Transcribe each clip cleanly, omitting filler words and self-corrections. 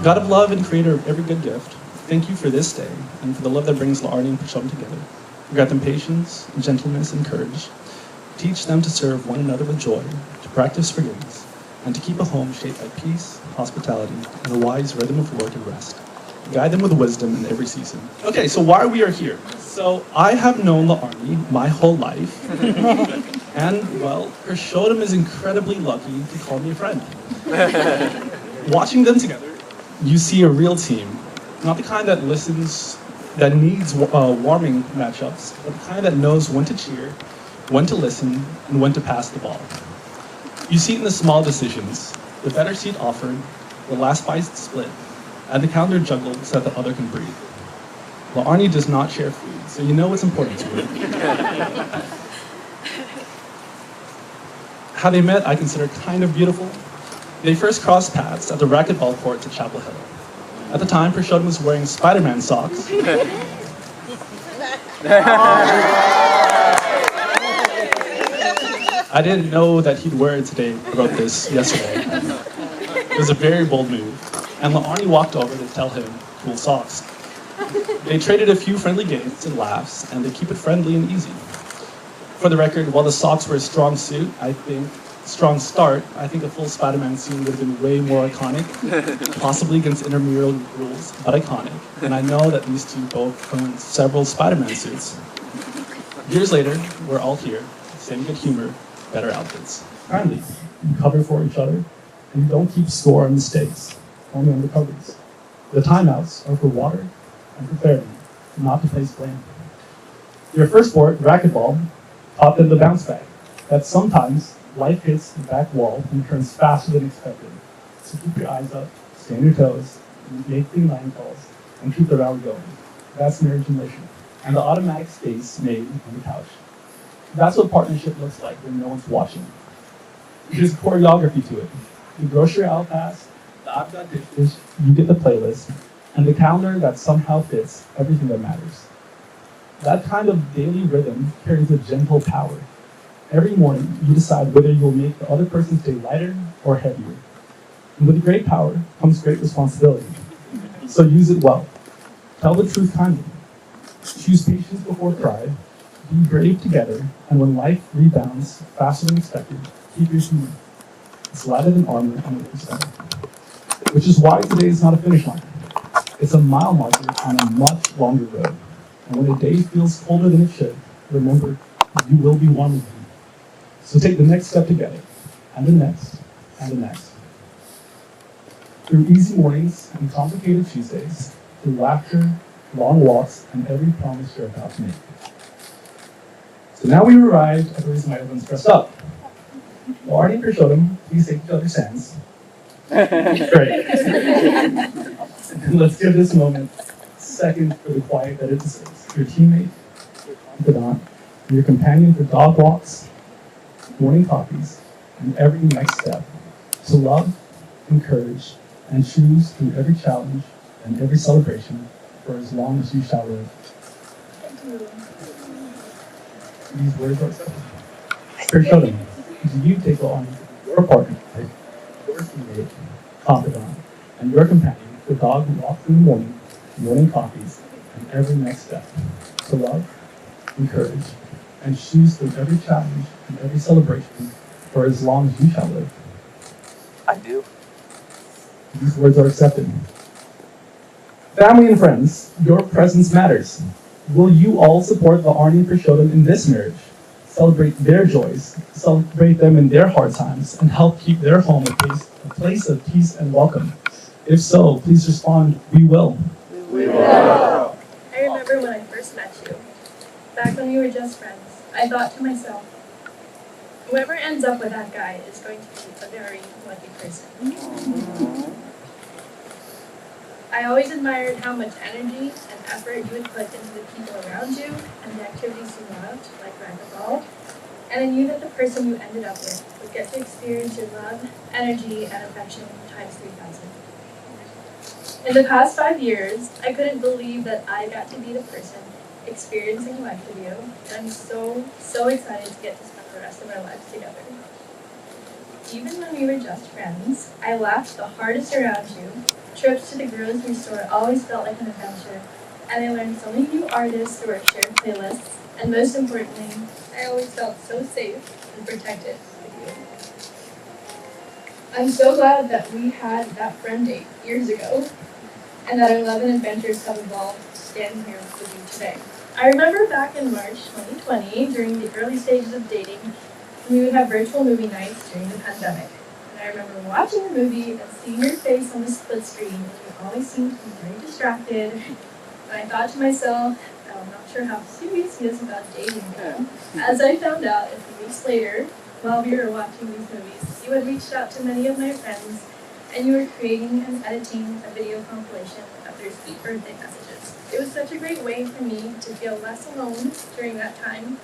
God of love and creator of every good gift, thank you for this day and for the love that brings Laarni and Prasham together. Grant them patience, gentleness, and courage. Teach them to serve one another with joy, to practice forgiveness, and to keep a home shaped by peace, hospitality, and a wise rhythm of work and rest. Guide them with wisdom in every season. Okay, so why we are here? So I have known Laarni my whole life, and well, Prasham is incredibly lucky to call me a friend. Watching them together, you see a real team, not the kind that listens, that needs warming matchups, but the kind that knows when to cheer, when to listen, and when to pass the ball. You see it in the small decisions, the better seat offered, the last bite split, and the calendar juggled so that the other can breathe. Laarni does not share food, so you know what's important to her. How they met, I consider kind of beautiful. They first crossed paths at the racquetball court at Chapel Hill. At the time, Prasham was wearing Spider-Man socks. I didn't know that he'd wear it today. I wrote this yesterday. It was a very bold move, and Laarni walked over to tell him, cool socks. They traded a few friendly games and laughs, and they keep it friendly and easy. For the record, while the socks were a strong suit, strong start, I think a full Spider-Man scene would have been way more iconic, possibly against intramural rules, but iconic. And I know that these two both own several Spider-Man suits. Years later, we're all here, same good humor, better outfits. Kindly, you cover for each other, and you don't keep score on mistakes, only on recoveries. The timeouts are for water and for clarity, not to place blame. Your first sport, racquetball, taught them the bounce back, that sometimes life hits the back wall and turns faster than expected. So keep your eyes up, stay on your toes, make clean line calls, and keep the rally going. That's marriage in motion. And the automatic space made on the couch. That's what partnership looks like when no one's watching. There's choreography to it. The grocery aisle pass, the I've got dishes, you get the playlist, and the calendar that somehow fits everything that matters. That kind of daily rhythm carries a gentle power. Every morning, you decide whether you'll make the other person's day lighter or heavier. And with great power comes great responsibility. So use it well. Tell the truth kindly. Choose patience before pride. Be brave together, and when life rebounds faster than expected, keep your humor. It's lighter than armor and it is better. Which is why today is not a finish line. It's a mile marker on a much longer road. And when a day feels colder than it should, remember, you will be warm again. So take the next step together, and the next, and the next. Through easy mornings and complicated Tuesdays, through laughter, long walks, and every promise you're about to make. So now we've arrived at the reason why everyone's dressed up. Laarni and Prasham, please take each other's hands. Great. And let's give this moment a second for the quiet that it deserves. Your teammate, your confidant, your companion for dog walks, morning coffees, and every next step. To love, encourage, and choose through every challenge and every celebration for as long as you shall live. These words are accepted. Prasham, do you take on your partner, your teammate, confidant, and your companion for dog walks in the morning coffees, and every next step? To love, encourage, and choose through every challenge and every celebration for as long as you shall live. I do. These words are accepted. Family and friends, your presence matters. Will you all support Laarni and Prasham in this marriage? Celebrate their joys, celebrate them in their hard times, and help keep their home a place of peace and welcome. If so, please respond, we will. We will. I remember when I first met you. Back when we were just friends, I thought to myself, whoever ends up with that guy is going to be a very lucky person. I always admired how much energy and effort you would put into the people around you and the activities you loved, like racquetball. And I knew that the person you ended up with would get to experience your love, energy, and affection times 3,000. In the past 5 years, I couldn't believe that I got to be the person experiencing life with you, and I'm so excited to get to spend the rest of our lives together. Even when we were just friends, I laughed the hardest around you, Trips to the grocery store always felt like an adventure, and I learned so many new artists through our shared playlists, and most importantly, I always felt so safe and protected with you. I'm so glad that we had that friend date years ago, and that our love and adventures have evolved to stand here with you today. I remember back in March 2020, during the early stages of dating, we would have virtual movie nights during the pandemic. And I remember watching the movie and seeing your face on the split screen, and you always seemed to be very distracted. And I thought to myself, I'm not sure how serious he is about dating now. As I found out a few weeks later, while we were watching these movies, you had reached out to many of my friends, and you were creating and editing a video compilation of their sweet birthday messages. It was such a great way for me to feel less alone during that time,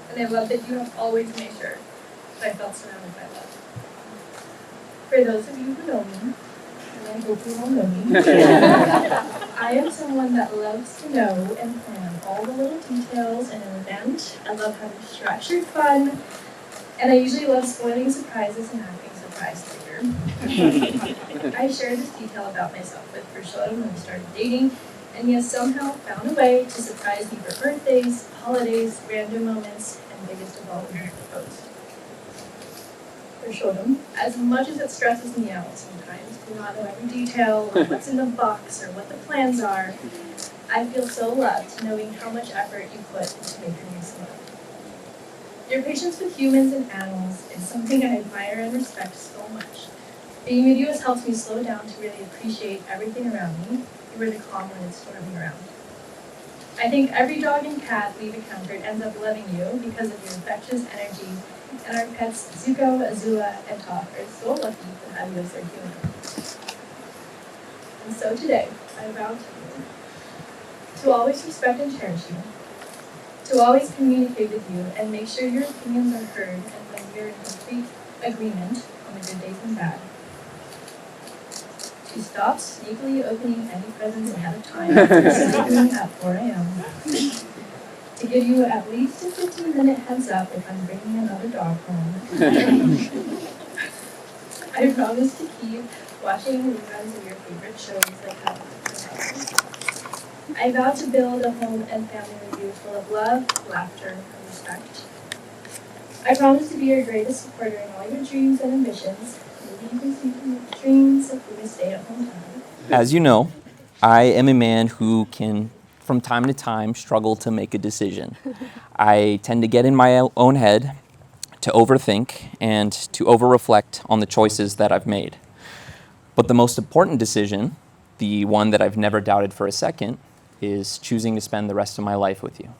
and I love that you have always made sure that I felt surrounded by love. For those of you who know me, and I hope you all know me, I am someone that loves to know and plan all the little details in an event. I love having structured fun, and I usually love spoiling surprises and acting surprised later. I shared this detail about myself with Priscilla when we started dating, and he has somehow found a way to surprise me for birthdays, holidays, random moments, and biggest of all, when he proposed. Priscilla, as much as it stresses me out sometimes to not know every detail or what's in the box or what the plans are, I feel so loved knowing how much effort you put into making me smile. Your patience with humans and animals is something I admire and respect so much. Being with you has helped me slow down to really appreciate everything around me. You are the calm when it's storming around. I think every dog and cat we've encountered ends up loving you because of your infectious energy, and our pets Zuko, Azula, and Toph are so lucky to have you as their human. And so today, I vow to you to always respect and cherish you, to always communicate with you and make sure your opinions are heard and when we're in complete agreement on the good days and bad. To stop sneakily opening any presents ahead of time after sleeping at 4 a.m. To give you at least a 15-minute heads up if I'm bringing another dog home. I promise to keep watching reruns of your favorite shows like Lapat. I vow to build a home and family with you full of love, laughter, and respect. I promise to be your greatest supporter in all your dreams and ambitions. Maybe you can see dreams if we stay at home time. As you know, I am a man who can, from time to time, struggle to make a decision. I tend to get in my own head, to overthink, and to over-reflect on the choices that I've made. But the most important decision, the one that I've never doubted for a second, is choosing to spend the rest of my life with you.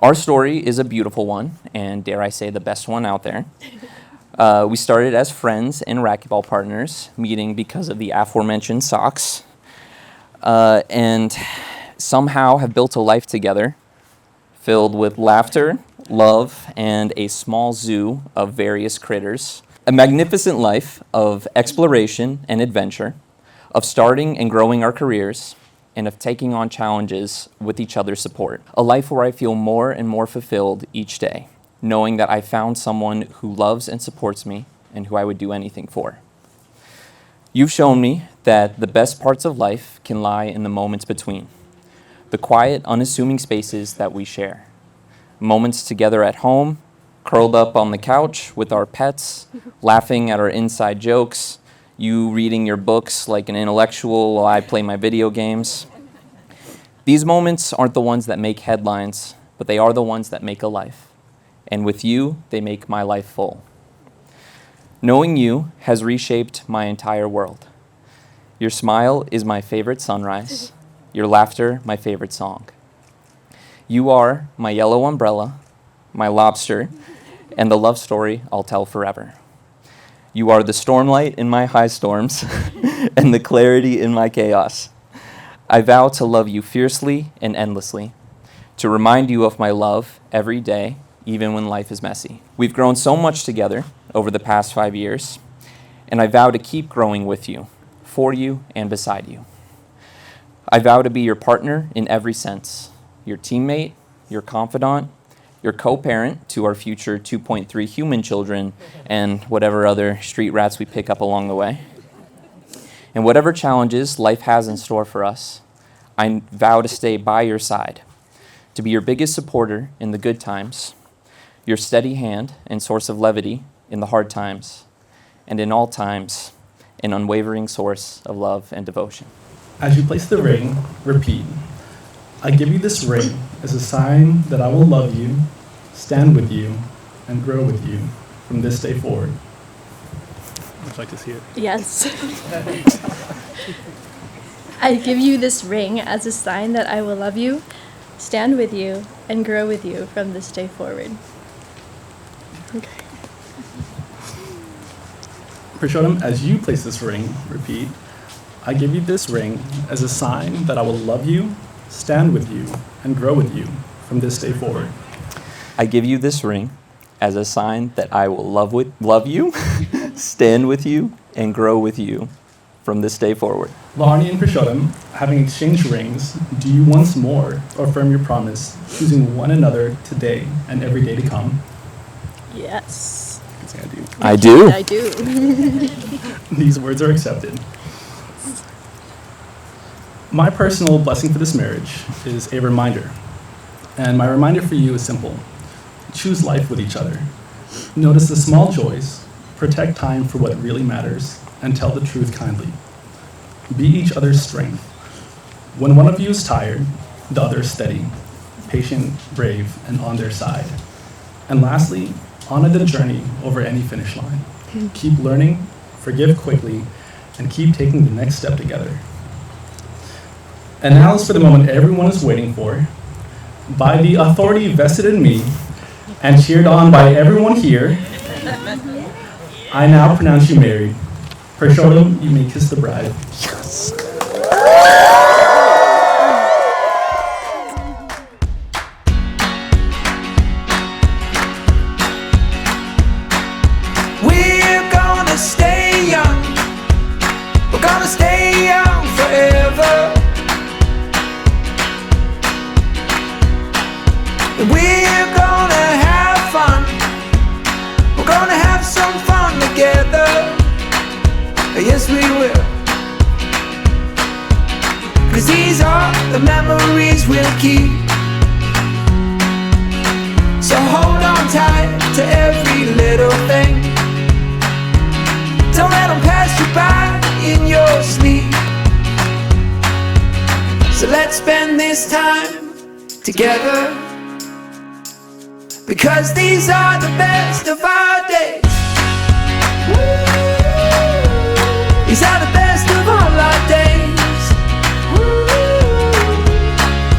Our story is a beautiful one, and dare I say, the best one out there. We started as friends and racquetball partners, meeting because of the aforementioned socks, and somehow have built a life together filled with laughter, love, and a small zoo of various critters. A magnificent life of exploration and adventure, of starting and growing our careers, and of taking on challenges with each other's support. A life where I feel more and more fulfilled each day, knowing that I found someone who loves and supports me and who I would do anything for. You've shown me that the best parts of life can lie in the moments between, the quiet, unassuming spaces that we share. Moments together at home, curled up on the couch with our pets, laughing at our inside jokes, you reading your books like an intellectual while I play my video games. These moments aren't the ones that make headlines, but they are the ones that make a life. And with you, they make my life full. Knowing you has reshaped my entire world. Your smile is my favorite sunrise, your laughter my favorite song. You are my yellow umbrella, my lobster, and the love story I'll tell forever. You are the stormlight in my high storms and the clarity in my chaos. I vow to love you fiercely and endlessly, to remind you of my love every day, even when life is messy. We've grown so much together over the past 5 years, and I vow to keep growing with you, for you, and beside you. I vow to be your partner in every sense, your teammate, your confidant, your co-parent to our future 2.3 human children and whatever other street rats we pick up along the way. And whatever challenges life has in store for us, I vow to stay by your side, to be your biggest supporter in the good times, your steady hand and source of levity in the hard times, and in all times, an unwavering source of love and devotion. As you place the ring, repeat, I give you this ring as a sign that I will love you, stand with you, and grow with you from this day forward. Would you like to see it? Yes. I give you this ring as a sign that I will love you, stand with you, and grow with you from this day forward. Okay. Purushottam, as you place this ring, repeat, I give you this ring as a sign that I will love you, stand with you, and grow with you from this day forward. I give you this ring as a sign that I will love you, stand with you, and grow with you from this day forward. Laarni and Purushottam, having exchanged rings, do you once more affirm your promise, choosing one another today and every day to come? Yes. You can say I do. I do. I do. These words are accepted. My personal blessing for this marriage is a reminder. And my reminder for you is simple. Choose life with each other. Notice the small joys, protect time for what really matters, and tell the truth kindly. Be each other's strength. When one of you is tired, the other is steady, patient, brave, and on their side. And lastly, honor the journey over any finish line. Keep learning, forgive quickly, and keep taking the next step together. And now is for the moment everyone is waiting for. By the authority vested in me and cheered on by everyone here, I now pronounce you married. Purushottam, you may kiss the bride. We're gonna stay young. We're gonna stay young forever. We're gonna have fun. We're gonna have some fun together. Yes, we will. 'Cause these are the memories we'll keep. So hold on tight to every little thing. Don't let them pass you by in your sleep. So let's spend this time together. Because these are the best of our days. These are the best of all our days.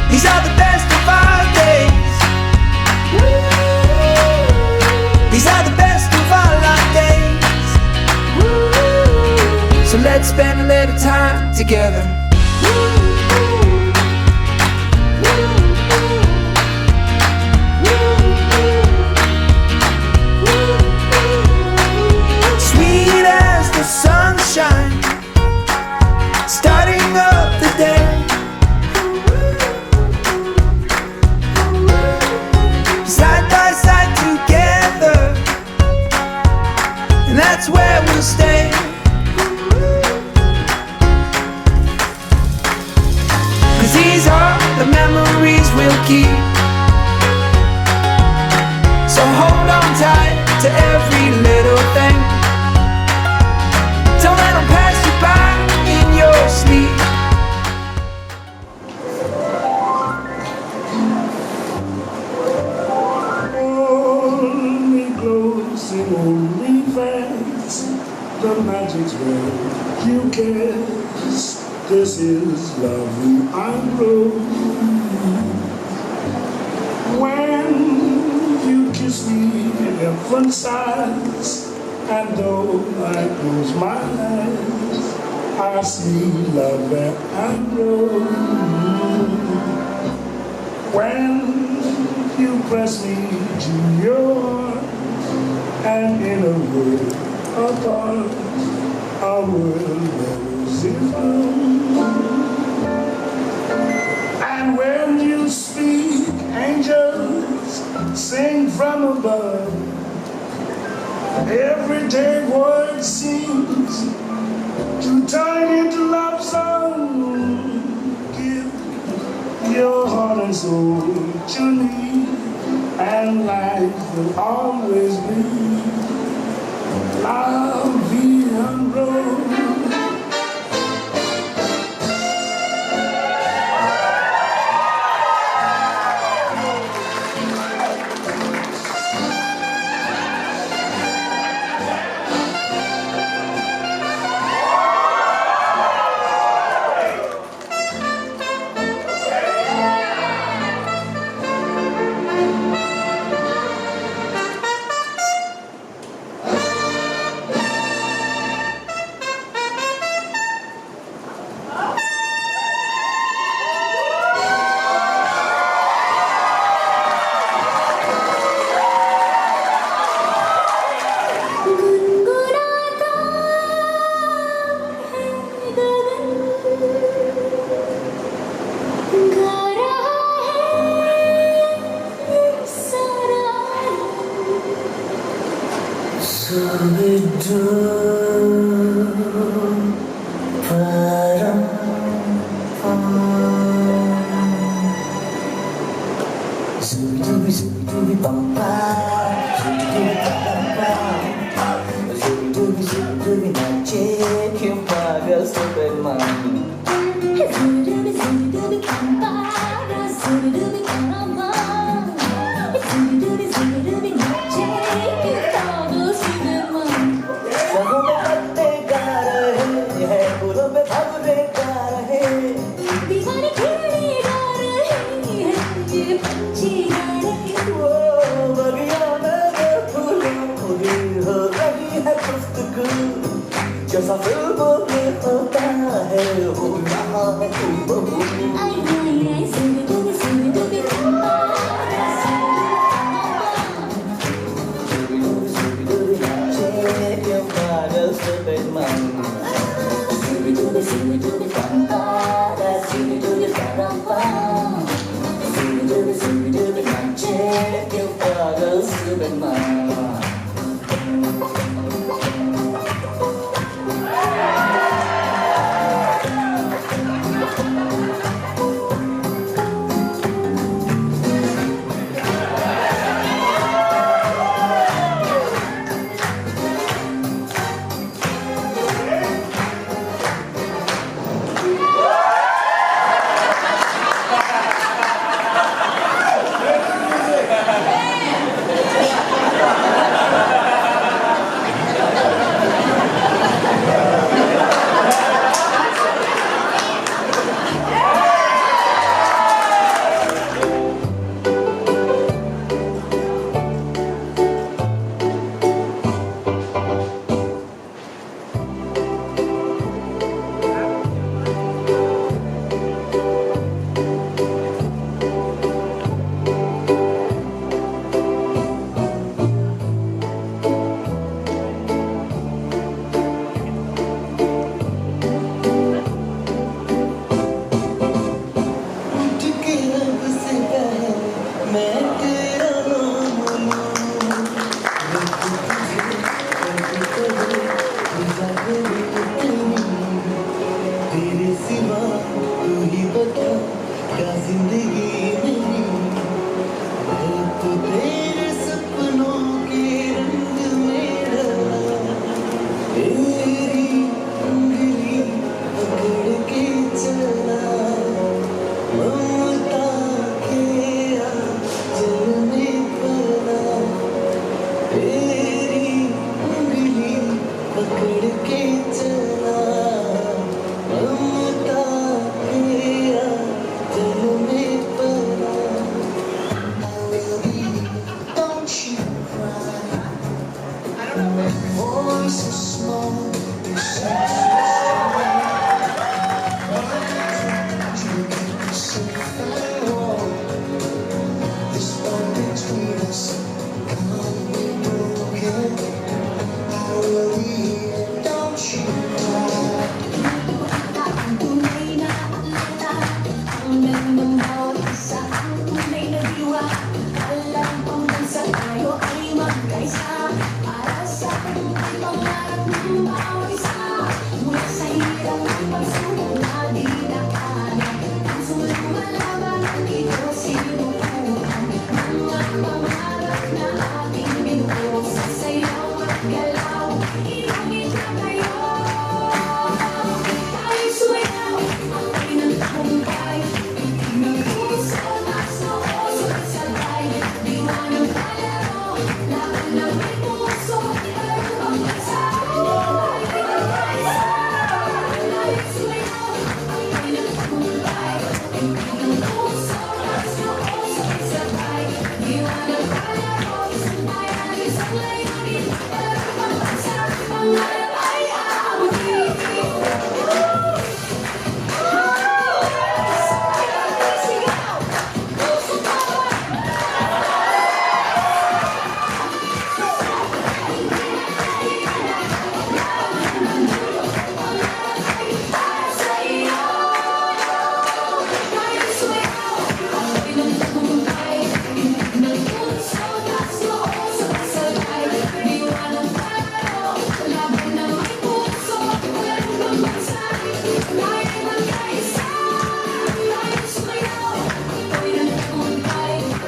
These are the best of our days. These are the best of all our days. So let's spend a little time together. Sunshine, starting up the day. Side by side together, and that's where we'll stay. 'Cause these are the memories we'll keep. So hold on tight to every little thing. Don't let them pass you by in your sleep. Hold me close and hold me fast. The magic's where you guess. This is love I know. When you kiss me, heaven sighs. And though I close my eyes, I see love that I know. When you press me to your heart, and in a world apart, our world never is found. And when you speak, angels sing from above. above. 'Everyday word seems to come alive. And when you smile, heaven comes alive. And when you smile, heaven comes alive. 'Cause these are the memories we'll keep. So hold on tight to every little thing. Don't let them pass you by in your sleep. 'Cause these are the memories we'll keep. So hold on tight to every little thing. Don't let them pass you by in your sleep. to turn into love song. Give your heart and soul to me, and life will always be la vie en rose.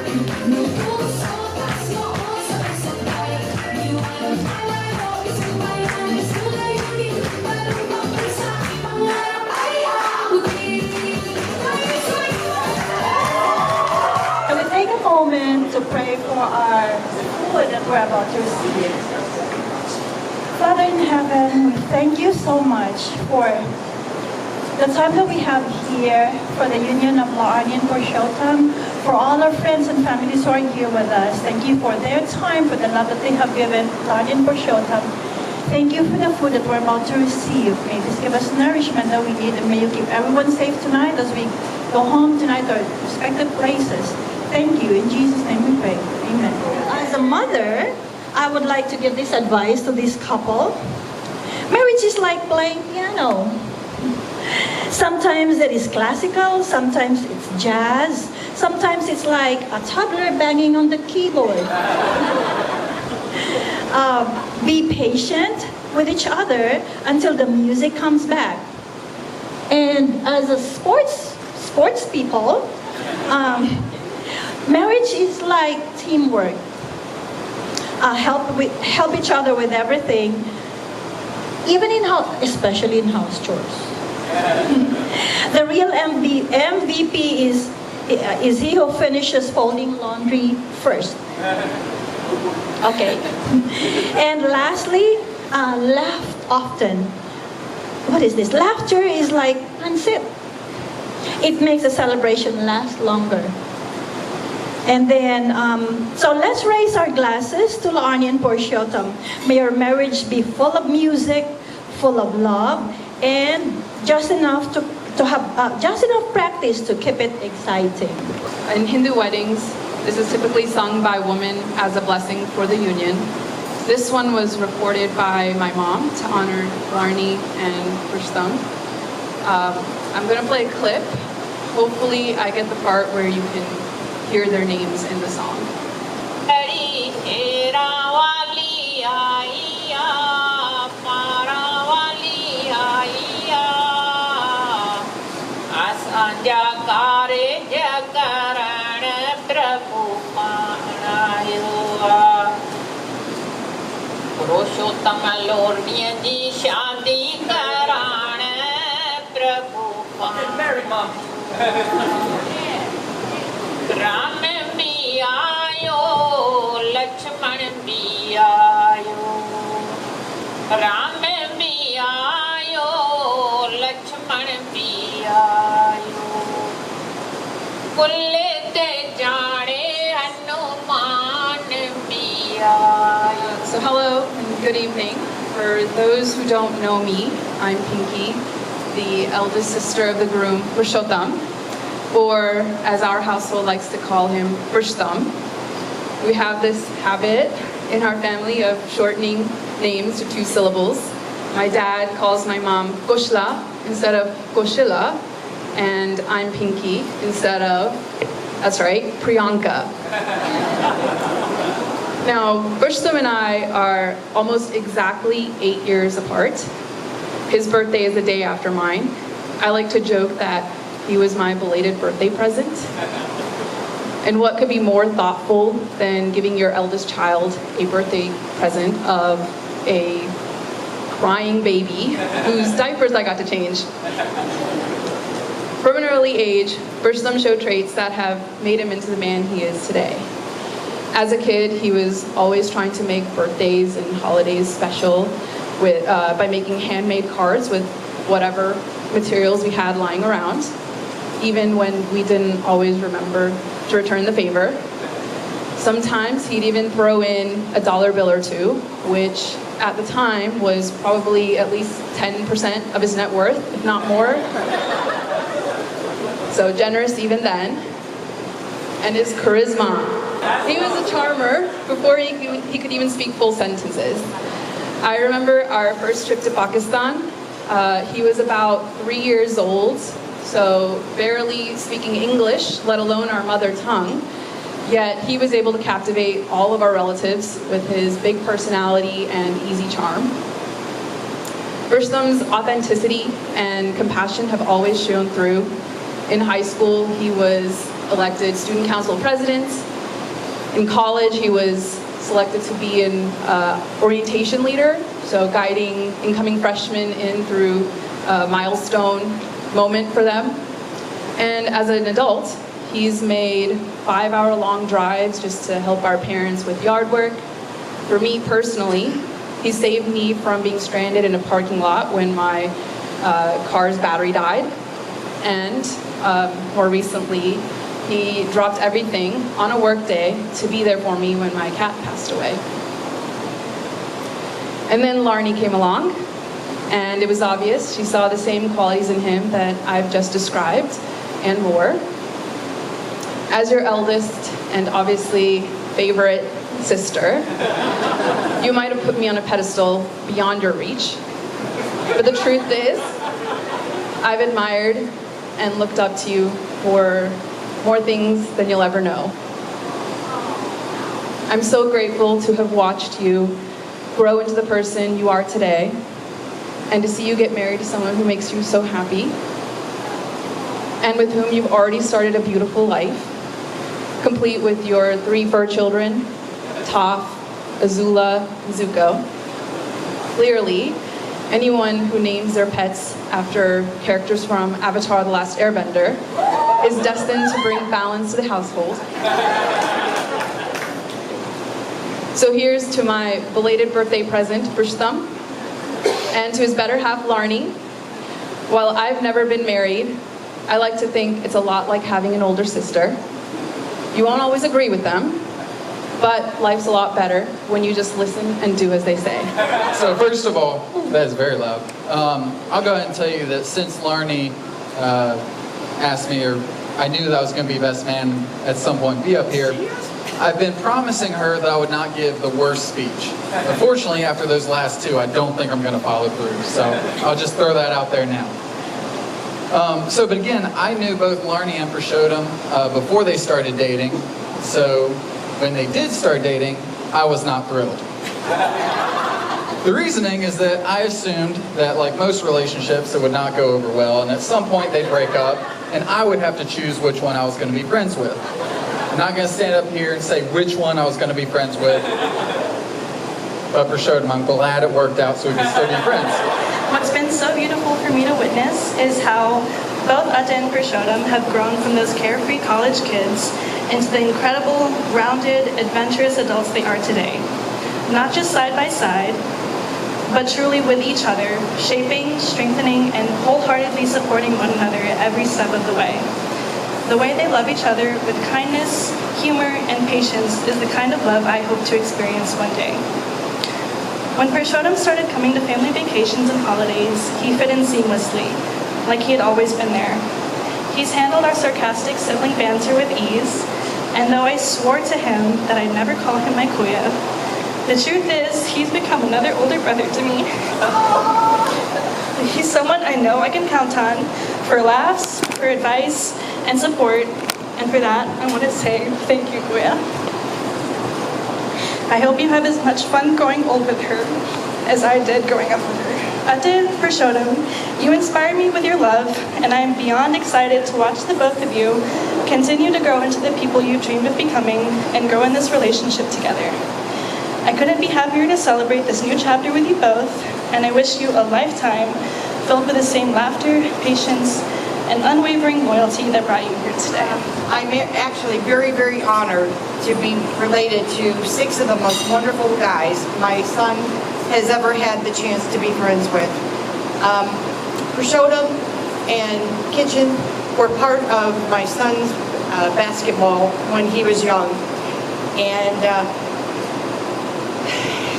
Can we take a moment to pray for our food that we're about to receive? Father in heaven, we thank you so much for the time that we have here, for the Union of Laarni and Purushottam, for all our friends and families who are here with us. Thank you for their time, for the love that they have given Laarni and Purushottam. Thank you for the food that we're about to receive. May this give us nourishment that we need, and may you keep everyone safe tonight as we go home tonight to our respective places. Thank you. In Jesus' name we pray. Amen. As a mother, I would like to give this advice to this couple. Marriage is like playing piano. Sometimes it is classical, sometimes it's jazz, sometimes it's like a toddler banging on the keyboard. Be patient with each other until the music comes back. And as a sports people, marriage is like teamwork. Help each other with everything, even especially in house chores. The real MVP is he who finishes folding laundry first. Okay. And lastly, laugh often. What is this? Laughter is like unsip. It makes a celebration last longer. And then, so let's raise our glasses to Laarni and Purushottam. May your marriage be full of music, full of love, and just enough practice to keep it exciting. In Hindu weddings, this is typically sung by women as a blessing for the union. This one was recorded by my mom to honor Laarni and Purushottam. I'm going to play a clip. Hopefully I get the part where you can hear their names in the song. पुरुषोत्तम लोर्नी जी शादी कराण प्रभु राम भी आयो लक्ष्मण भी आयो राम भी आयो लक्ष्मण भी आयो कुल ते जाने हनुमान भी आयो. So hello and good evening. For those who don't know me, I'm Pinky, the eldest sister of the groom, Purushottam, or as our household likes to call him, Purushottam. We have this habit in our family of shortening names to 2 syllables. My dad calls my mom Kushla instead of Kushila, and I'm Pinky instead of, that's right, Priyanka. Now, Purushottam and I are almost exactly 8 years apart. His birthday is the day after mine. I like to joke that he was my belated birthday present. And what could be more thoughtful than giving your eldest child a birthday present of a crying baby whose diapers I got to change? From an early age, Purushottam showed traits that have made him into the man he is today. As a kid, he was always trying to make birthdays and holidays special by making handmade cards with whatever materials we had lying around, even when we didn't always remember to return the favor. Sometimes he'd even throw in a dollar bill or two, which at the time was probably at least 10% of his net worth, if not more. So generous even then. And his charisma. He was a charmer before he could even speak full sentences. I remember our first trip to Pakistan. He was about 3 years old, so barely speaking English, let alone our mother tongue. Yet he was able to captivate all of our relatives with his big personality and easy charm. Purushottam's authenticity and compassion have always shone through. In high school, he was elected student council president, In college, he was selected to be an orientation leader, so guiding incoming freshmen in through a milestone moment for them. And as an adult, he's made 5-hour-long drives just to help our parents with yard work. For me personally, he saved me from being stranded in a parking lot when my car's battery died. And more recently, he dropped everything on a work day to be there for me when my cat passed away. And then Laarni came along, and it was obvious she saw the same qualities in him that I've just described, and more. As your eldest and obviously favorite sister, you might have put me on a pedestal beyond your reach. But the truth is, I've admired and looked up to you for more things than you'll ever know. I'm so grateful to have watched you grow into the person you are today, and to see you get married to someone who makes you so happy, and with whom you've already started a beautiful life, complete with your 3 fur children, Toph, Azula, and Zuko. Clearly, anyone who names their pets after characters from Avatar: The Last Airbender is destined to bring balance to the household. So here's to my belated birthday present, Purushottam, and to his better half, Laarni. While I've never been married, I like to think it's a lot like having an older sister. You won't always agree with them, but life's a lot better when you just listen and do as they say. So first of all, that is very loud. I'll go ahead and tell you that since Laarni asked me, or I knew that I was going to be best man at some point, be up here, I've been promising her that I would not give the worst speech. Unfortunately, after those last 2, I don't think I'm going to follow through. So I'll just throw that out there now. But again, I knew both Laarni and Purushottam before they started dating. So when they did start dating, I was not thrilled. The reasoning is that I assumed that, like most relationships, it would not go over well, and at some point they'd break up, and I would have to choose which one I was going to be friends with. I'm not going to stand up here and say which one I was going to be friends with, but Purushottam, I'm glad it worked out so we can still be friends. What's been so beautiful for me to witness is how both Atta and Purushottam have grown from those carefree college kids into the incredible, rounded, adventurous adults they are today. Not just side by side, but truly with each other, shaping, strengthening, and wholeheartedly supporting one another every step of the way. The way they love each other with kindness, humor, and patience is the kind of love I hope to experience one day. When Purushottam started coming to family vacations and holidays, he fit in seamlessly, like he had always been there. He's handled our sarcastic sibling banter with ease, and though I swore to him that I'd never call him my kuya, the truth is he's become another older brother to me. He's someone I know I can count on for laughs, for advice, and support, and for that I want to say thank you, kuya. I hope you have as much fun growing old with her as I did growing up with her. Atta, Purushottam, you inspire me with your love, and I am beyond excited to watch the both of you continue to grow into the people you dreamed of becoming and grow in this relationship together. I couldn't be happier to celebrate this new chapter with you both, and I wish you a lifetime filled with the same laughter, patience, and unwavering loyalty that brought you here today. I'm actually very, very honored to be related to 6 of the most wonderful guys my son has ever had the chance to be friends with. Purushottam and Kitchen were part of my son's basketball when he was young. And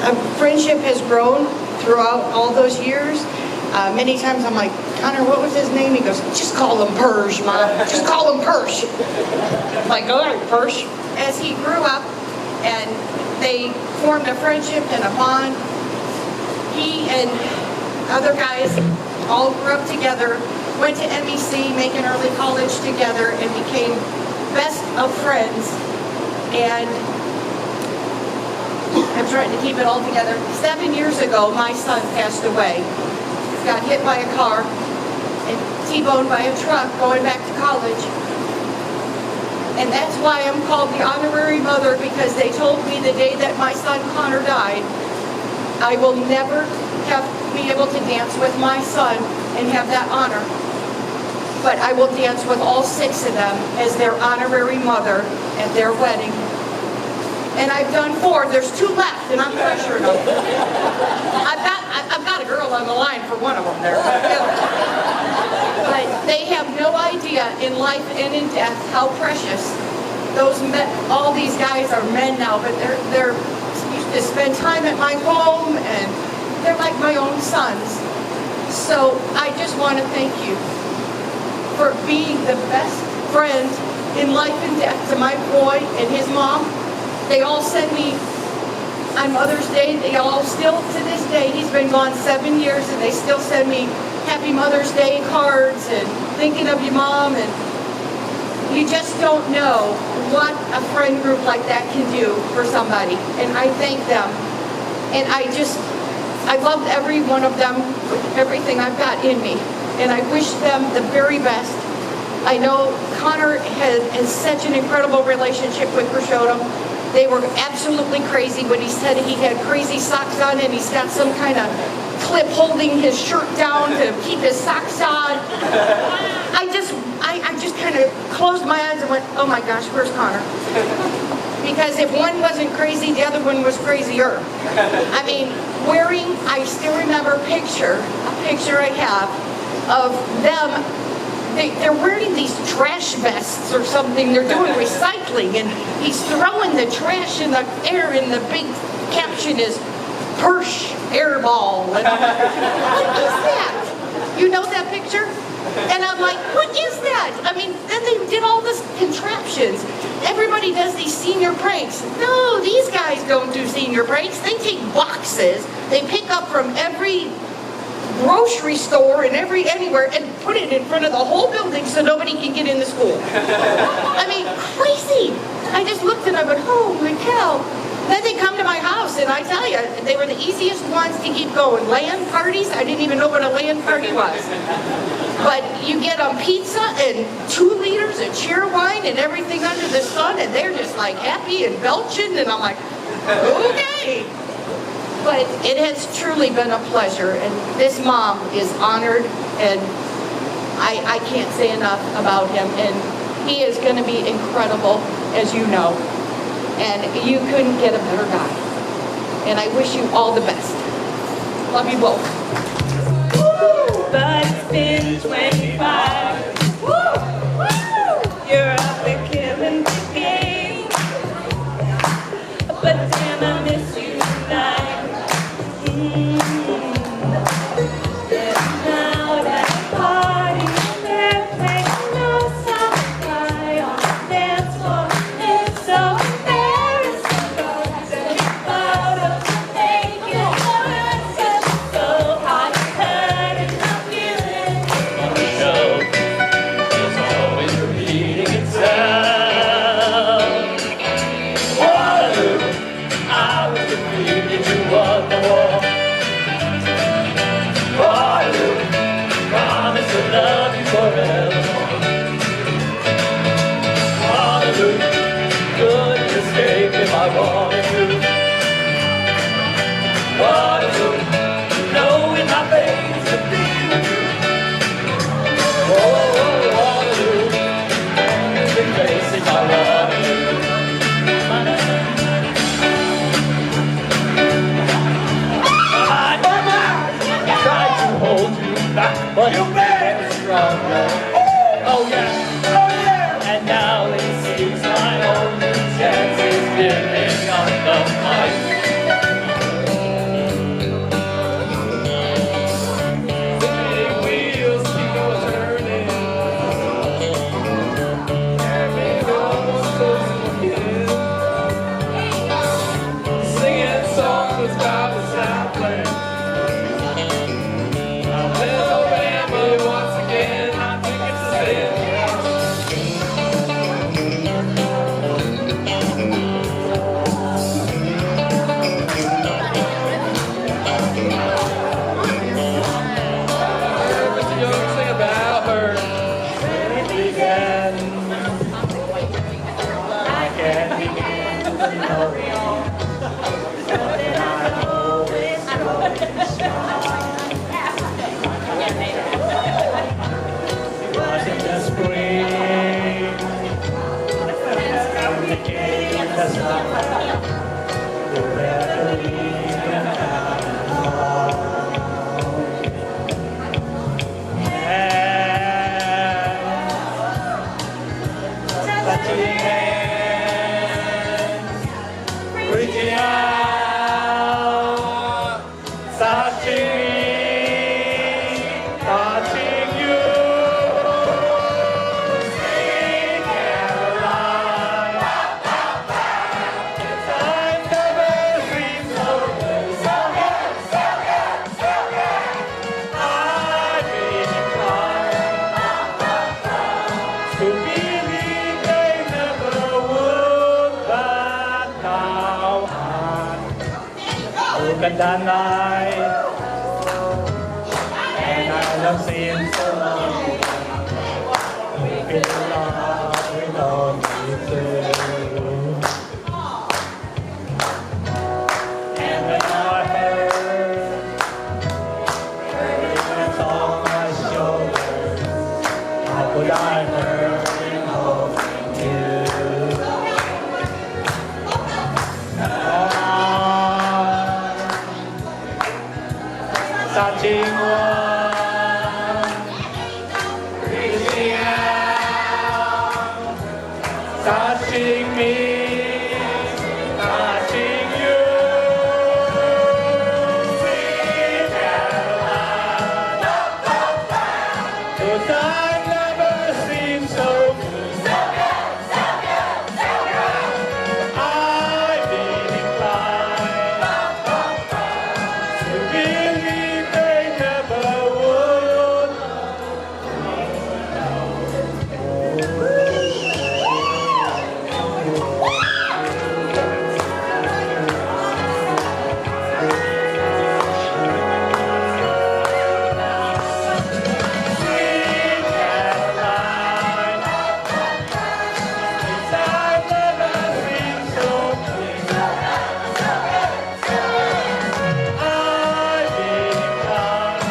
a friendship has grown throughout all those years. Many times I'm like, Connor, what was his name? He goes, just call him Pursh, Mom. Just call him Pursh. I'm like, all right, Pursh. As he grew up and they formed a friendship and a bond, he and other guys all grew up together, went to MEC, making early college together, and became best of friends. And I'm trying to keep it all together. 7 years ago, my son passed away. He got hit by a car and T-boned by a truck going back to college. And that's why I'm called the honorary mother, because they told me the day that my son Connor died, I will never be able to dance with my son and have that honor. But I will dance with all 6 of them as their honorary mother at their wedding. And I've done 4. There's 2 left, and I'm pressuring them. I've got a girl on the line for one of them there. But they have no idea in life and in death how precious those men, all these guys are men now, but they're used to spend time at my home, and they're like my own sons. So I just want to thank you for being the best friend in life and death to my boy and his mom. They all send me, on Mother's Day, they all still, to this day, he's been gone 7 years, and they still send me Happy Mother's Day cards and thinking of you, Mom. And you just don't know what a friend group like that can do for somebody. And I thank them. And I love every one of them with everything I've got in me. And I wish them the very best. I know Connor has such an incredible relationship with Pershotum. They were absolutely crazy when he said he had crazy socks on, and he's got some kind of clip holding his shirt down to keep his socks on. I just kind of closed my eyes and went, oh my gosh, where's Connor? Because if one wasn't crazy, the other one was crazier. I mean, I still remember a picture I have of them. They're wearing these trash vests or something. They're doing recycling, and he's throwing the trash in the air, and the big caption is Persh Airball. And I'm like, what is that? You know that picture? And I'm like, what is that? I mean, then they did all this contraptions. Everybody does these senior pranks. No, these guys don't do senior pranks. They take boxes. They pick up from every grocery store and anywhere and put it in front of the whole building so nobody can get in the school. I mean, crazy. I just looked and I went, holy cow. Then they come to my house, and I tell you, they were the easiest ones to keep going. LAN parties, I didn't even know what a LAN party was. But you get them pizza and 2 liters of cheer wine and everything under the sun, and they're just like happy and belching, and I'm like, okay. But it has truly been a pleasure, and this mom is honored, and I can't say enough about him, and he is going to be incredible, as you know, and you couldn't get a better guy, and I wish you all the best. Love you both. But it's been 25. Woo! You're up there killing the game, but damn, I miss you tonight. But you made it stronger. Oh yeah, oh yeah. And now it seems my only chance is giving up the fight. The big wheels keep on turning. Every goes close to you. Singing songs about the Southland. Once again, I think กันด้านใน and I love seeing so long in love with all you do and when I heard it's on my shoulders how could I hurt in holding you touching one, reaching out, touching me, touching you. Sweet Caroline, 'cause I've never seen so good. I've been inclined to believe they never would. Sweet Caroline, 'cause I've never seen so good. I've been inclined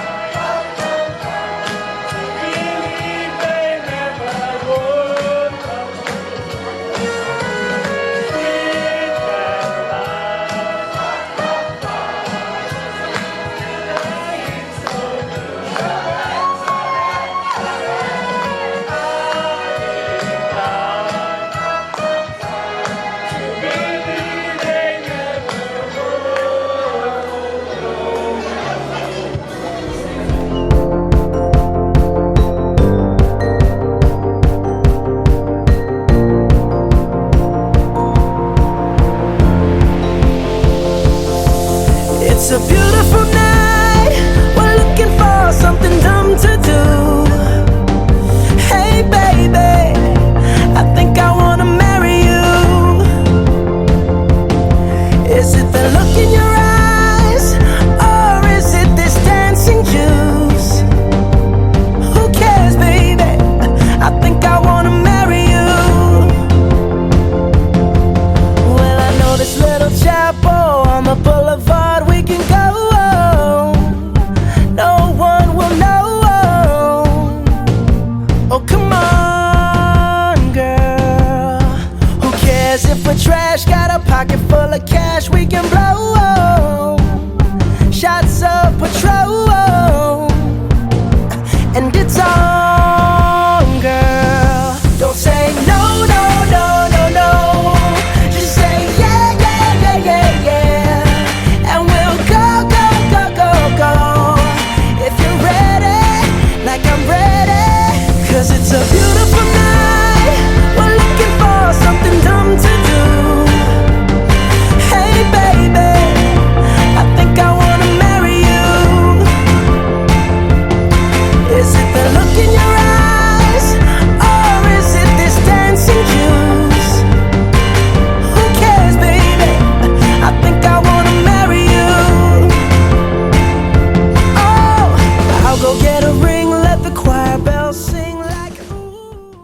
to believe they never would come. Sweet It's a beautiful night. We're looking for something dumb to do. Hey baby, I think I wanna marry you. Is it the look in your eyes, or is it this dancing juice? Who cares, baby? I think I wanna marry you. Well, I know this little chapel on the boulevard we can go. No one will know. Oh, come on, girl. Who cares if we're trash? Got a pocket full of cash we can blow. Shots of Patron.